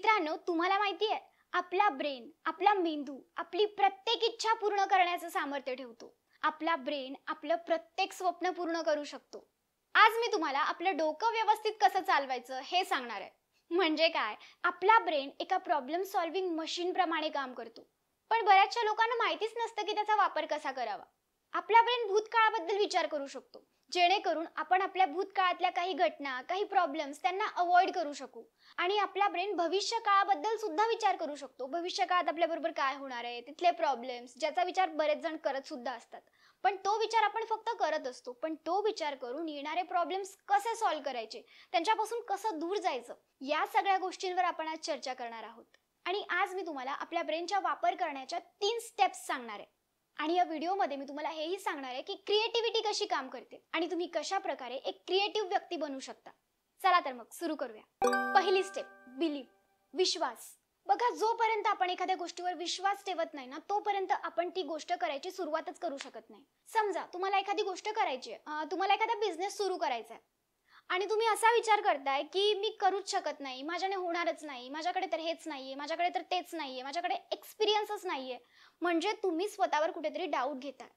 मित्रांनो, तुम्हाला माहिती आहे आपला ब्रेन, आपला मेंदू आपली प्रत्येक इच्छा पूर्ण करण्याचं सामर्थ्य ठेवतो. आपला ब्रेन आपलं प्रत्येक स्वप्न पूर्ण करू शकतो. आज मी तुम्हाला आपलं डोकं व्यवस्थित कसं चालवायचं हे सांगणार आहे. म्हणजे काय, आपला ब्रेन एका प्रॉब्लेम सॉल्व्हिंग मशीन प्रमाणे काम करतो. पण बऱ्याचशा लोकांना माहितीच नसतं की त्याचा वापर कसा करावा. आपला ब्रेन भूतकाळाबद्दल विचार करू शकतो, जेणेकरून आपण आपल्या भूतकाळातल्या काही घटना, काही प्रॉब्लेम्स त्यांना अवॉइड करू शकू. आणि आपला ब्रेन भविष्य काळाबद्दल सुद्धा विचार करू शकतो. भविष्य काळात आपल्याबरोबर काय होणार आहे, तिथले प्रॉब्लेम्स, ज्याचा विचार बरेच जण करत सुद्धा असतात. पण तो विचार आपण फक्त करत असतो, पण तो विचार करून येणारे प्रॉब्लेम्स कसे सॉल्व्ह करायचे, त्यांच्यापासून कसं दूर जायचं, या सगळ्या गोष्टींवर आपण आज चर्चा करणार आहोत. आणि आज मी तुम्हाला आपल्या ब्रेनचा वापर करण्याच्या 3 स्टेप्स सांगणार आहे. आणि या व्हिडिओमध्ये मी तुम्हाला हेही सांगणार आहे की क्रिएटिव्हिटी कशी काम करते आणि तुम्ही कशा प्रकारे एक क्रिएटिव्ह व्यक्ती बनू शकता. चला तर मग सुरू करूया. पहिली स्टेप, बिलीव्ह, विश्वास. बघा, जोपर्यंत आपण एखाद्या गोष्टीवर विश्वास ठेवत नाही ना, तोपर्यंत आपण ती गोष्ट करायची सुरुवातच करू शकत नाही. समजा तुम्हाला एखादी गोष्ट करायची आहे, तुम्हाला एखादा बिझनेस सुरू करायचा आहे आणि तुम्ही असा विचार करताय की मी करूच शकत नाही, माझ्याने होणारच नाही, माझ्याकडे तर हेच नाहीये, माझ्याकडे तर तेच नाहीये, माझ्याकडे एक्सपिरियन्सच नाहीये. म्हणजे तुम्ही स्वतःवर कुठेतरी डाऊट घेताय.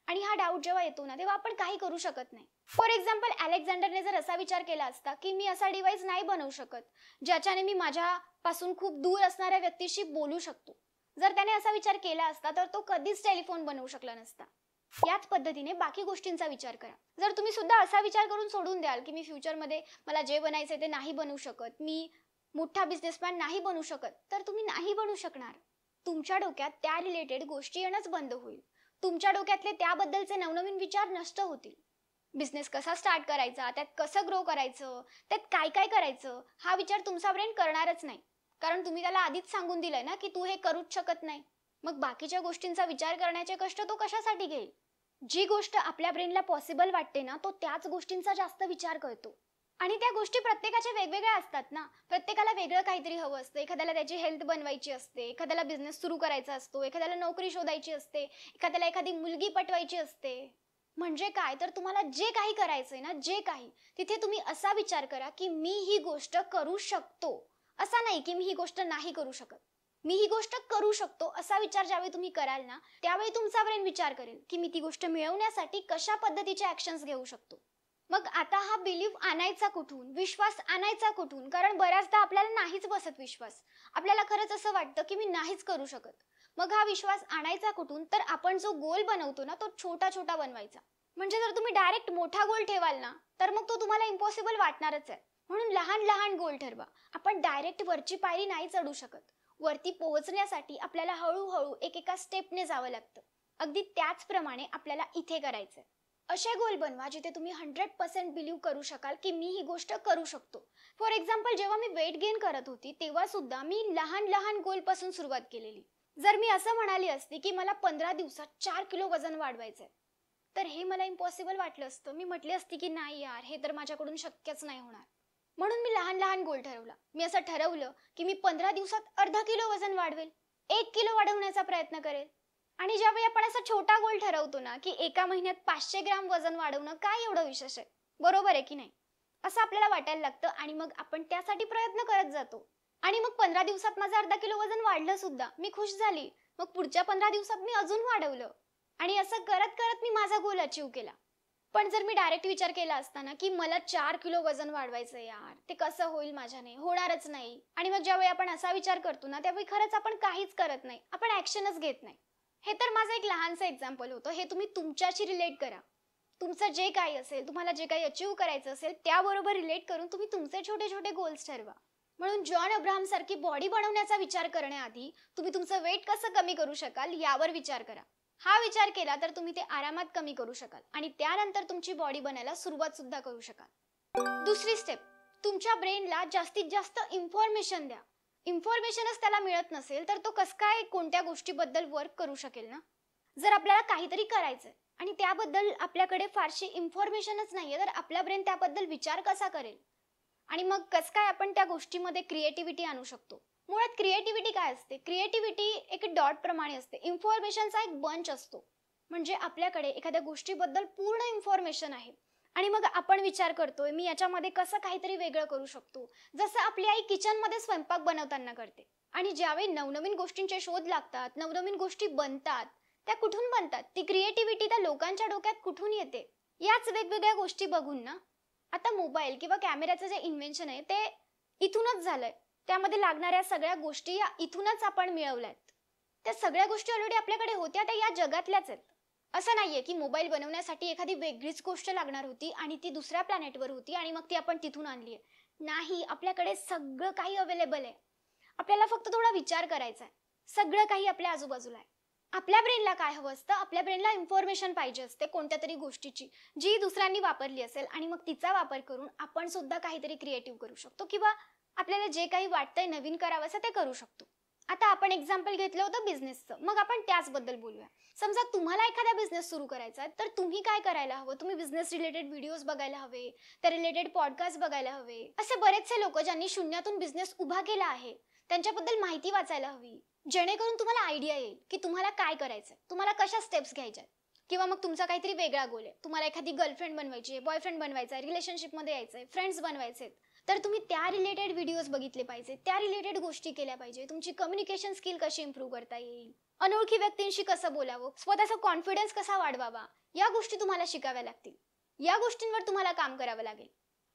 आणि हा डाऊट जेव्हा येतो ना, तेव्हा आपण काही करू शकत नाही. फॉर एक्झाम्पल, अलेक्झांडरने जर असा विचार केला असता की मी असा डिव्हाइस नाही बनवू शकत ज्याच्याने मी माझ्यापासून खूप दूर असणाऱ्या व्यक्तीशी बोलू शकतो, जर त्याने असा विचार केला असता तर तो कधीच टेलिफोन बनवू शकला नसता. याच पद्धतीने बाकी गोष्टींचा विचार करा. जर तुम्ही सुद्धा असा विचार करून सोडून द्याल की मी फ्युचरमध्ये मला जे बनायचंय ते नाही बनवू शकत, मी मोठा बिझनेसमॅन नाही बनू शकत, तर तुम्ही नाही बनू शकणार. तुमच्या डोक्यात त्या रिलेटेड गोष्टी येणंच बंद होईल. तुमच्या डोक्यातले त्याबद्दलचे नवनवीन विचार नष्ट होतील. बिझनेस कसा स्टार्ट करायचा, त्यात कसं ग्रो करायचं, त्यात काय काय करायचं, हा विचार तुमचा ब्रेन करणारच नाही. कारण तुम्ही त्याला आधीच सांगून दिलंय ना की तू हे करूच शकत नाही. मग बाकीच्या गोष्टींचा विचार करण्याचे कष्ट तो कशासाठी घेईल? जी गोष्ट आपल्या ब्रेनला पॉसिबल वाटते ना, तो त्याच गोष्टींचा जास्त विचार करतो. आणि त्या गोष्टी प्रत्येकाच्या वेगवेगळ्या असतात ना. प्रत्येकाला वेगळं काहीतरी हवं असतं. एखाद्याला त्याची हेल्थ बनवायची असते, एखाद्याला बिझनेस सुरू करायचा असतो, एखाद्याला नोकरी शोधायची असते, एखाद्याला एखादी मुलगी पटवायची असते. म्हणजे काय, तर तुम्हाला जे काही करायचंय ना, जे काही, तिथे तुम्ही असा विचार करा की मी ही गोष्ट करू शकतो. असा नाही की मी ही गोष्ट नाही करू शकत. मी ही गोष्ट करू शकतो असा विचार ज्यावेळी तुम्ही कराल ना, त्यावेळी तुमचा ब्रेन विचार करेल की मी ती गोष्ट मिळवण्यासाठी कशा पद्धतीचे ऍक्शन्स घेऊ शकतो. मग आता हा बिलीव्ह आणायचा कुठून, विश्वास आणायचा कुठून? कारण बऱ्याचदा आपल्याला नाहीच बसत विश्वास. आपल्याला खरंच असं वाटतं की मी नाहीच करू शकत. मग हा विश्वास आणायचा कुठून? तर आपण जो गोल बनवतो ना, तो छोटा छोटा बनवायचा. म्हणजे जर तुम्ही डायरेक्ट मोठा गोल ठेवाल ना, तर मग तो तुम्हाला इम्पॉसिबल वाटणारच आहे. म्हणून लहान लहान गोल ठरवा. आपण डायरेक्ट वरची पायरी नाही चढू शकत. वरती पोहोचण्यासाठी आपल्याला हळूहळू एकेका स्टेपने जावं लागतं. अगदी त्याचप्रमाणे आपल्याला इथे करायचंय. असे गोल बनवा जिथे तुम्ही 100% बिलीव्ह करू शकाल की मी ही गोष्ट करू शकतो. फॉर एक्झाम्पल, जेव्हा मी वेट गेन करत होती तेव्हा सुद्धा मी लहान लहान गोल पासून सुरुवात केलेली. जर मी असं म्हणाली असती की मला 15 दिवसात 4 किलो वजन वाढवायचंय, तर हे मला इम्पॉसिबल वाटलं असतं. मी म्हटले असते की नाही यार, हे तर माझ्याकडून शक्यच नाही होणार. म्हणून मी लहान लहान गोल ठरवला. मी असं ठरवलं की मी 15 दिवसात अर्धा किलो वजन वाढवेल, 1 किलो वाढवण्याचा प्रयत्न करेल. आणि ज्यावेळी आपण असा छोटा गोल ठरवतो ना की एका महिन्यात 500 ग्राम वजन वाढवणं काय एवढं विशेष आहे, बरोबर आहे की नाही, असं आपल्याला वाटायला लागतं. आणि मग आपण त्यासाठी प्रयत्न करत जातो. आणि मग 15 दिवसात माझं अर्धा किलो वजन वाढलं सुद्धा. मी खुश झाली. मग पुढच्या 15 दिवसात मी अजून वाढवलं. आणि असं करत करत मी माझा गोल अचीव्ह केला. पण जर मी डायरेक्ट विचार केला असता ना की मला 4 किलो वजन वाढवायचं यार, ते कसं होईल, माझ्याने होणारच नाही. आणि मग ज्यावेळी आपण असा विचार करतो ना, त्यावेळी खरंच आपण काहीच करत नाही, आपण ऍक्शनच घेत नाही. हे तर माझं एक लहानसं एक्झाम्पल होतं. हे तुम्ही तुमच्याशी रिलेट करा. तुमचं जे काही असेल, तुम्हाला जे काही अचीव्ह करायचं असेल, त्याबरोबर रिलेट करून तुम्ही तुमचे छोटे छोटे गोल्स ठरवा. म्हणून जॉन अब्राहम सारखी बॉडी बनवण्याचा विचार करण्याआधी तुम्ही तुमचं वेट कसं कमी करू शकाल यावर विचार करा. हा विचार केला तर तुम्ही ते आरामात कमी करू शकाल आणि त्यानंतर तुमची बॉडी बनायला सुरुवात सुद्धा करू शकाल. दुसरी स्टेप, तुमच्या ब्रेनला जास्तीत जास्त इन्फॉर्मेशन द्या. इन्फॉर्मेशनच त्याला मिळत नसेल तर तो कसं काय कोणत्या गोष्टीबद्दल वर्क करू शकेल ना? जर आपल्याला काहीतरी करायचंय आणि त्याबद्दल आपल्याकडे फारशी इन्फॉर्मेशनच नाहीये, तर आपला ब्रेन त्याबद्दल विचार कसा करेल? आणि मग कसं काय आपण त्या गोष्टीमध्ये क्रिएटिव्हिटी आणू शकतो? मुळात क्रिएटिव्हिटी काय असते? क्रिएटिव्हिटी एक डॉट प्रमाणे असते. इन्फॉर्मेशनचा एक बंच असतो. म्हणजे आपल्याकडे एखाद्या गोष्टीबद्दल पूर्ण इन्फॉर्मेशन आहे आणि मग आपण विचार करतोय मी याच्यामध्ये कसं काहीतरी वेगळं करू शकतो, जसं आपली आई किचनमध्ये स्वयंपाक बनवताना करते. आणि ज्यावेळी नवनवीन गोष्टींचे शोध लागतात, नवनवीन गोष्टी बनतात, त्या कुठून बनतात, ती क्रिएटिव्हिटी त्या लोकांच्या डोक्यात कुठून येते? याच वेगवेगळ्या गोष्टी बघून ना आता मोबाईल किंवा कॅमेऱ्याचं जे इन्व्हेन्शन आहे ते इथूनच झालंय. त्यामध्ये लागणाऱ्या सगळ्या गोष्टी या इथूनच आपण मिळवल्यात. त्या सगळ्या गोष्टी ऑलरेडी आपल्याकडे होत्या, त्या या जगातल्याच आहेत. असं नाहीये की मोबाईल बनवण्यासाठी एखादी वेगळीच गोष्ट लागणार होती आणि ती दुसऱ्या प्लॅनेटवर होती आणि मग ती आपण तिथून आणली आहे. नाही, आपल्याकडे सगळं काही अवेलेबल आहे. आपल्याला फक्त थोडा विचार करायचा आहे. सगळं काही आपल्या आजूबाजूला आहे. आपल्या ब्रेनला काय हवं असतं, आपल्या ब्रेनला इन्फॉर्मेशन पाहिजे असते कोणत्या तरी गोष्टीची, जी दुसऱ्यांनी वापरली असेल आणि मग तिचा वापर करून आपण सुद्धा काहीतरी क्रिएटिव्ह करू शकतो किंवा आपल्याला जे काही वाटतंय नवीन करावंसं ते करू शकतो. आता आपण एक्झाम्पल घेतलं होतं बिझनेसचं, मग आपण त्याचबद्दल बोलूया. समजा तुम्हाला एखादा बिझनेस सुरू करायचा आहे, तर तुम्ही काय करायला हवं? तुम्ही बिझनेस रिलेटेड व्हिडिओज बघायला हवे, त्या रिलेटेड पॉडकास्ट बघायला हवे. असे बरेचसे लोक ज्यांनी शून्यातून बिझनेस उभा केला आहे, त्यांच्याबद्दल माहिती वाचायला हवी, जेणेकरून तुम्हाला आयडिया येईल की तुम्हाला काय करायचंय, तुम्हाला कशा स्टेप्स घ्यायच्या. किंवा मग तुमचा काहीतरी वेगळा गोल आहे, तुम्हाला एखादी गर्लफ्रेंड बनवायची आहे, बॉयफ्रेंड बनवायचा आहे, रिलेशनशिपमध्ये यायचंय, फ्रेंड्स बनवायचे, तर तुम्ही त्या रिलेटेड व्हिडिओज बघितले पाहिजे, त्या रिलेटेड गोष्टी केल्या पाहिजे. तुमची कम्युनिकेशन स्किल कशी इम्प्रूव्ह करता येईल, अनोळखी व्यक्तींशी कसं बोलावं, स्वतःचा कॉन्फिडन्स कसा वाढवावा, या गोष्टी तुम्हाला शिकाव्या लागतील. या गोष्टींवर तुम्हाला काम करावं लागेल.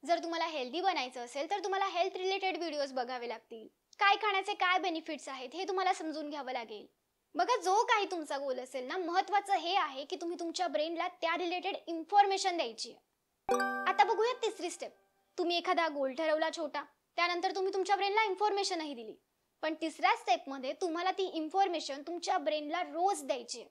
जर तुम्हाला हेल्दी बनायचं असेल तर तुम्हाला हेल्थ रिलेटेड व्हिडिओज बघावे लागतील. काय खाण्याचे काय बेनिफिट्स आहेत हे तुम्हाला समजून घ्यावं लागेल. बघा, जो काही तुमचा गोल असेल ना, महत्वाचं हे आहे की तुम्ही तुमच्या ब्रेनला त्या रिलेटेड इन्फॉर्मेशन द्यायची आहे. आता बघूया तिसरी स्टेप. तुम्ही एखादा गोल ठरवला छोटा, त्यानंतर तुम्ही तुमच्या ब्रेनला इन्फॉर्मेशनही दिली. पण तिसऱ्या स्टेपमध्ये तुम्हाला ती इन्फॉर्मेशन तुमच्या ब्रेनला रोज द्यायची आहे.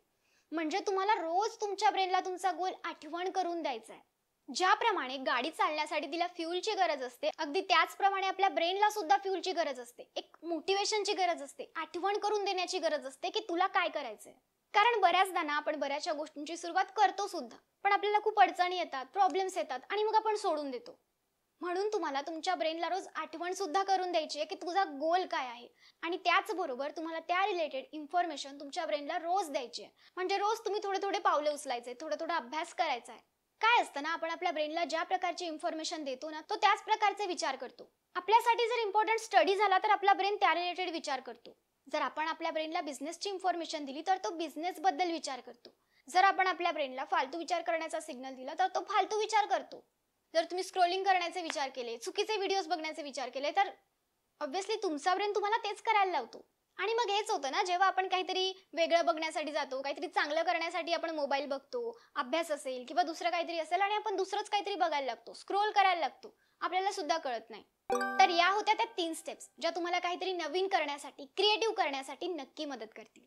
म्हणजे तुम्हाला रोज तुमच्या ब्रेनला तुमचा गोल आठवण करून द्यायचा आहे. ज्याप्रमाणे गाडी चालण्यासाठी तिला फ्यूलची गरज असते, अगदी त्याचप्रमाणे आपल्या ब्रेनला सुद्धा फ्यूलची गरज असते, एक मोटिवेशनची गरज असते, आठवण करून देण्याची गरज असते की तुला काय करायचंय. कारण बऱ्याचदा ना आपण बऱ्याचशा गोष्टींची सुरुवात करतो सुद्धा, पण आपल्याला खूप अडचणी येतात, प्रॉब्लेम्स येतात आणि मग आपण सोडून देतो. म्हणून तुम्हाला तुमच्या ब्रेनला रोज आठवण सुद्धा करून द्यायची आहे की तुझा गोल काय आहे, आणि त्याचबरोबर तुम्हाला त्या रिलेटेड इन्फॉर्मेशन तुमच्या ब्रेनला रोज द्यायची आहे. म्हणजे रोज तुम्ही थोडे थोडे पावले उचलायचे, थोडा अभ्यास करायचा आहे. काय असतं ना, आपण आपल्या ब्रेनला ज्या प्रकारची इन्फॉर्मेशन देतो ना, तो त्याच प्रकारचे विचार करतो. आपल्यासाठी जर इम्पॉर्टंट स्टडी झाला तर आपला ब्रेन त्या रिलेटेड विचार करतो. जर आपण आपल्या ब्रेनला बिझनेसची इन्फॉर्मेशन दिली तर तो बिझनेस बद्दल विचार करतो. जर आपण आपल्या ब्रेनला फालतू विचार करण्याचा सिग्नल दिला तर तो फालतू विचार करतो. जर तुम्ही स्क्रोलिंग करण्याचे विचार केले, चुकीचे व्हिडिओज बघण्याचे विचार केले, तर ऑब्व्हियसली तुमचा ब्रेन तुम्हाला तेच करायला लावतो. आणि मग हेच होतं ना, जेव्हा आपण काहीतरी वेगळं बघण्यासाठी जातो, काहीतरी चांगलं करण्यासाठी आपण मोबाईल बघतो, अभ्यास असेल किंवा दुसरं काहीतरी असेल आणि आपण दुसरंच काहीतरी बघायला लागतो, स्क्रोल करायला लागतो, आपल्याला सुद्धा कळत नाही. तर या होत्या त्या 3 स्टेप्स, ज्या तुम्हाला काहीतरी नवीन करण्यासाठी, क्रिएटिव्ह करण्यासाठी नक्की मदत करतील.